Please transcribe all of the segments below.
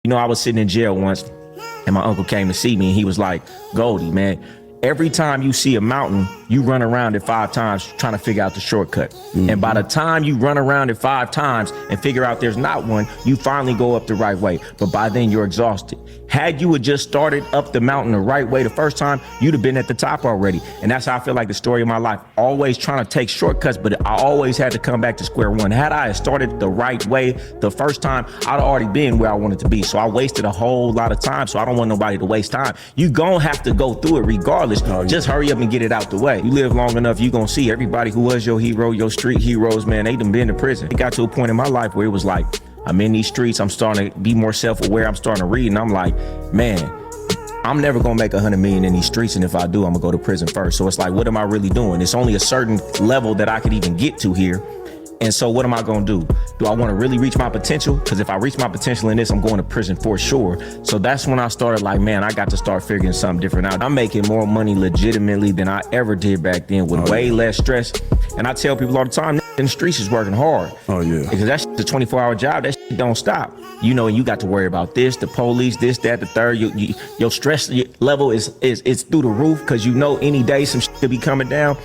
You know, I was sitting in jail once and my uncle came to see me and he was like, Goldie, man, every time you see a mountain, you run around it 5 times trying to figure out the shortcut. And by the time you run around it 5 times and figure out there's not one, you finally go up the right way. But by then you're exhausted. Had you had just started up the mountain the right way the first time, you'd have been at the top already. And that's how I feel like the story of my life. Always trying to take shortcuts, but I always had to come back to square one. Had I started the right way the first time, I'd already been where I wanted to be. So I wasted a whole lot of time. So I don't want nobody to waste time. You gonna have to go through it regardless. Just hurry up and get it out the way. You live long enough, you gonna see everybody who was your hero, your street heroes, man, they done been to prison. It got to a point in my life where it was like, I'm in these streets, I'm starting to be more self-aware, I'm starting to read, and I'm like, man, I'm never gonna make 100 million in these streets, and if I do, I'm gonna go to prison first. So it's like, what am I really doing? It's only a certain level that I could even get to here. And so what am I gonna do? Do I wanna really reach my potential? Because if I reach my potential in this, I'm going to prison for sure. So that's when I started like, man, I got to start figuring something different out. I'm making more money legitimately than I ever did back then with way less stress. And I tell people all the time, in the streets is working hard. Oh yeah. Because that's a 24-hour job, that shit don't stop. You know, you got to worry about this, the police, this, that, the third. Your stress level is through the roof because you know any day some shit could be coming down.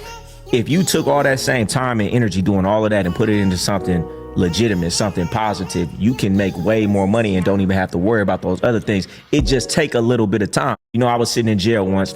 If you took all that same time and energy doing all of that and put it into something legitimate, something positive, you can make way more money and don't even have to worry about those other things. It just take a little bit of time. You know, I was sitting in jail once